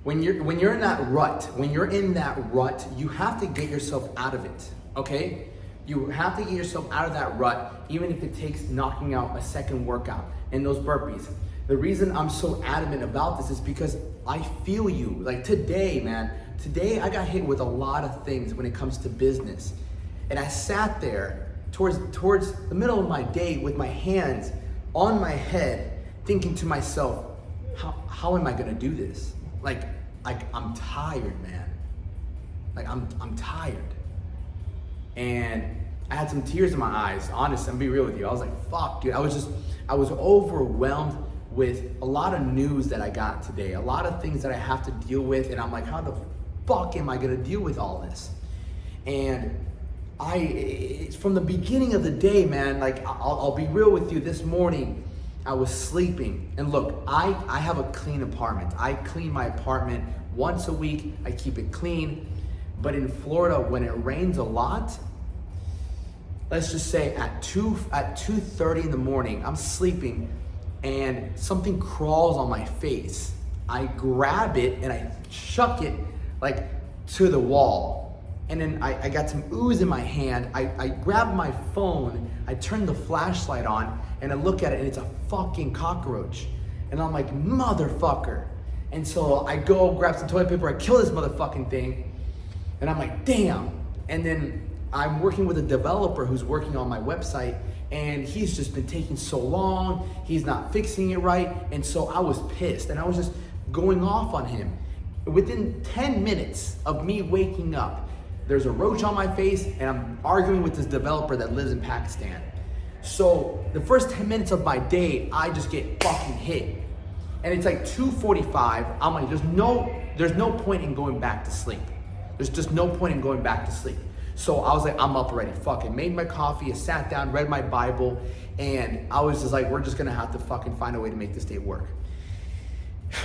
When you're in that rut, you have to get yourself out of it, okay? You have to get yourself out of that rut, even if it takes knocking out a second workout and those burpees. The reason I'm so adamant about this is because I feel you. Like today, man, I got hit with a lot of things when it comes to business. And I sat there towards the middle of my day with my hands on my head, thinking to myself, how am I gonna do this? Like I'm tired, man. Like I'm tired. And I had some tears in my eyes, honestly, I'm being real with you. I was like, fuck, dude. I was overwhelmed with a lot of news that I got today, a lot of things that I have to deal with, and I'm like, how the fuck am I gonna deal with all this? And it's from the beginning of the day, man, like I'll be real with you, this morning, I was sleeping, and look, I have a clean apartment. I clean my apartment once a week, I keep it clean, but in Florida, when it rains a lot, let's just say at 2:30 in the morning, I'm sleeping, and something crawls on my face. I grab it and I chuck it like to the wall. And then I got some ooze in my hand. I grab my phone, I turn the flashlight on, and I look at it, and it's a fucking cockroach. And I'm like, motherfucker. And so I go grab some toilet paper, I kill this motherfucking thing, and I'm like, damn. And then I'm working with a developer who's working on my website, and he's just been taking so long, he's not fixing it right, and so I was pissed, and I was just going off on him. Within 10 minutes of me waking up, there's a roach on my face, and I'm arguing with this developer that lives in Pakistan. So the first 10 minutes of my day, I just get fucking hit. And it's like 2:45, I'm like, there's no point in going back to sleep. There's just no point in going back to sleep. So I was like, I'm up already, fucking made my coffee, I sat down, read my Bible, and I was just like, we're just gonna have to fucking find a way to make this day work.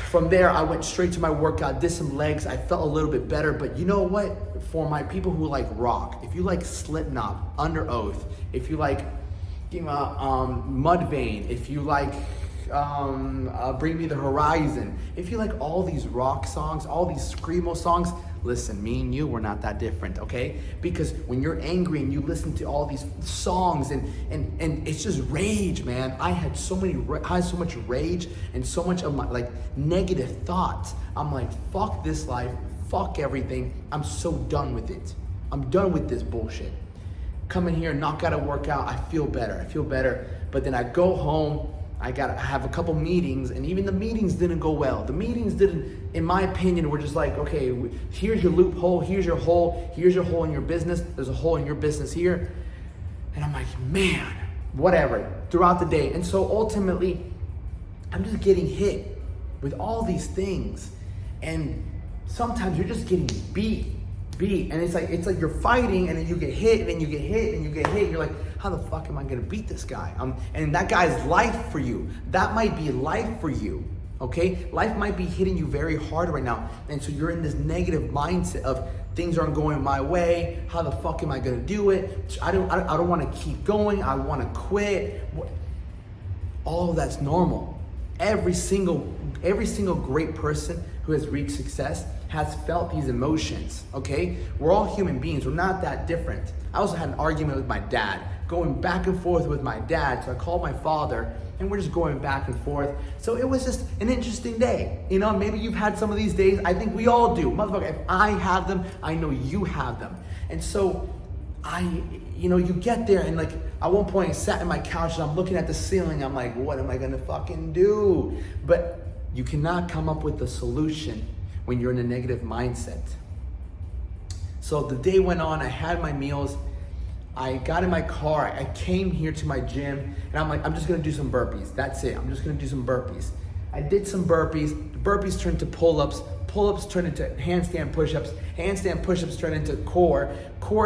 From there, I went straight to my workout, did some legs, I felt a little bit better, but you know what? For my people who like rock, if you like Slipknot, Under Oath, if you like Mudvayne, if you like Bring Me the Horizon, if you like all these rock songs, all these screamo songs, listen, me and you, we're not that different, okay? Because when you're angry and you listen to all these songs and it's just rage, man. I had so much rage and so much of my like negative thoughts. I'm like, fuck this life, fuck everything. I'm so done with it. I'm done with this bullshit. Come in here, knock out a workout, I feel better. But then I go home, I have a couple meetings, and even the meetings didn't go well. The meetings didn't, in my opinion, were just like, okay, here's your loophole, here's your hole in your business, there's a hole in your business here. And I'm like, man, whatever, throughout the day. And so ultimately, I'm just getting hit with all these things. And sometimes you're just getting beat. And it's like you're fighting, and then you get hit, and then you get hit, and you get hit, and you're like, how the fuck am I gonna beat this guy? And that guy's life for you. That might be life for you, okay? Life might be hitting you very hard right now, and so you're in this negative mindset of things aren't going my way. How the fuck am I gonna do it? I don't wanna keep going, I wanna quit. All of that's normal. Every single great person who has reached success has felt these emotions, okay? We're all human beings, we're not that different. I also had an argument with my dad, going back and forth with my dad, so I called my father, and we're just going back and forth. So it was just an interesting day. You know, maybe you've had some of these days, I think we all do. Motherfucker, if I have them, I know you have them. And so you get there, and like at one point I sat in my couch and I'm looking at the ceiling, I'm like, what am I gonna fucking do? But you cannot come up with a solution when you're in a negative mindset. So the day went on, I had my meals, I got in my car, I came here to my gym, and I'm like, I'm just gonna do some burpees. That's it, I'm just gonna do some burpees. I did some burpees, the burpees turned to pull-ups, pull-ups turned into handstand push-ups, handstand push-ups turned into core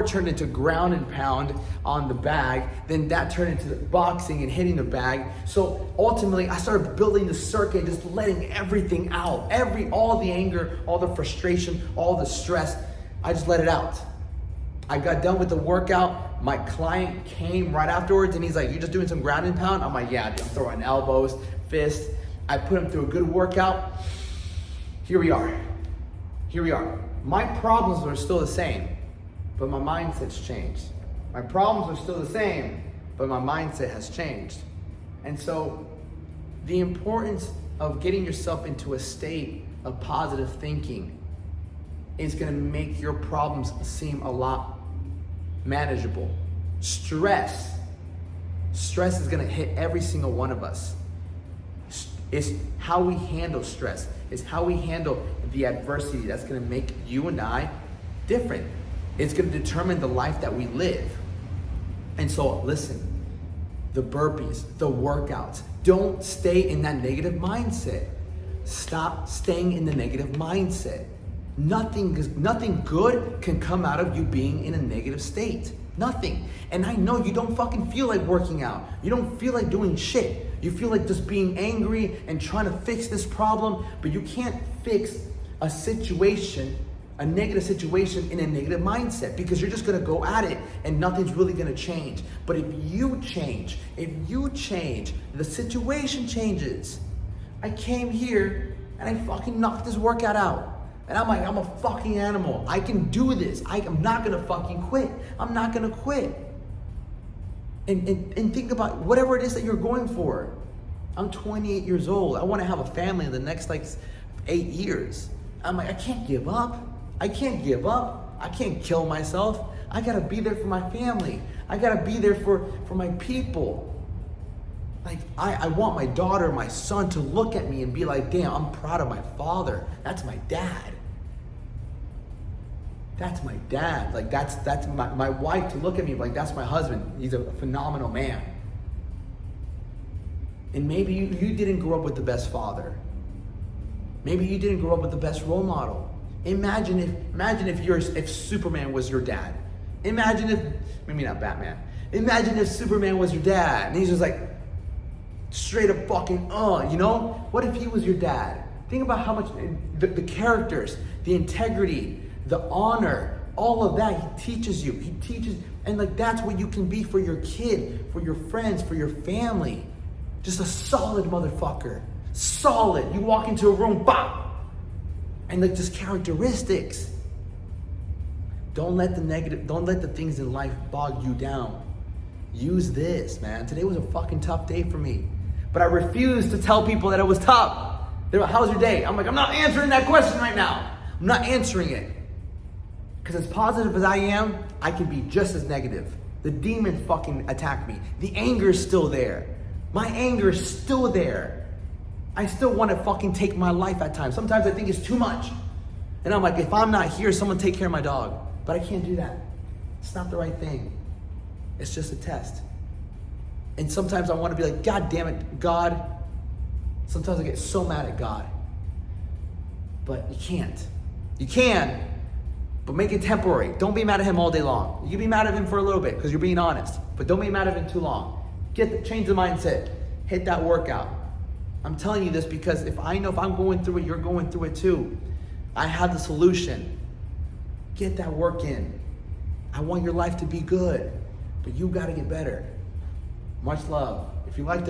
turned into ground and pound on the bag, then that turned into boxing and hitting the bag. So ultimately, I started building the circuit, just letting everything out, all the anger, all the frustration, all the stress, I just let it out. I got done with the workout, my client came right afterwards and he's like, you just doing some ground and pound? I'm like, yeah, dude, I'm throwing elbows, fists. I put him through a good workout. Here we are. here we are. My problems are still the same, but my mindset's changed. My problems are still the same, but my mindset has changed. And so the importance of getting yourself into a state of positive thinking is going to make your problems seem a lot manageable. Stress is going to hit every single one of us. It's how we handle stress. It's how we handle the adversity that's going to make you and I different. It's going to determine the life that we live. And so listen, the burpees, the workouts, don't stay in that negative mindset. Stop staying in the negative mindset. Nothing good can come out of you being in a negative state. Nothing. And I know you don't fucking feel like working out. You don't feel like doing shit. You feel like just being angry and trying to fix this problem, but you can't fix a situation, a negative situation, in a negative mindset, because you're just gonna go at it and nothing's really gonna change. But if you change, the situation changes. I came here and I fucking knocked this workout out. And I'm like, I'm a fucking animal. I can do this. I'm not gonna fucking quit. I'm not gonna quit. And think about whatever it is that you're going for. I'm 28 years old. I wanna have a family in the next 8 years. I'm like, I can't give up. I can't give up. I can't kill myself. I gotta be there for my family. I gotta be there for my people. Like, I want my daughter, my son to look at me and be like, damn, I'm proud of my father. That's my dad. That's my dad. Like, that's my wife to look at me like, that's my husband. He's a phenomenal man. And maybe you didn't grow up with the best father. Maybe you didn't grow up with the best role model. Imagine if Superman was your dad. Imagine if, maybe not Batman. Imagine if Superman was your dad. And he's just like, straight up fucking, you know? What if he was your dad? Think about how much, the characters, the integrity, the honor, all of that he teaches you. He teaches, and that's what you can be for your kid, for your friends, for your family. Just a solid motherfucker. Solid. You walk into a room, bop! And just characteristics. Don't let the things in life bog you down. Use this, man. Today was a fucking tough day for me. But I refuse to tell people that it was tough. They're like, how's your day? I'm like, I'm not answering that question right now. I'm not answering it. Because as positive as I am, I can be just as negative. The demons fucking attack me. The anger is still there. My anger is still there. I still want to fucking take my life at times. Sometimes I think it's too much. And I'm like, if I'm not here, someone take care of my dog. But I can't do that. It's not the right thing. It's just a test. And sometimes I want to be like, God damn it, God. Sometimes I get so mad at God. But you can't. You can, but make it temporary. Don't be mad at him all day long. You can be mad at him for a little bit because you're being honest. But don't be mad at him too long. Change the mindset. Hit that workout. I'm telling you this because if I'm going through it, you're going through it too. I have the solution. Get that work in. I want your life to be good, but you got to get better. Much love. If you like the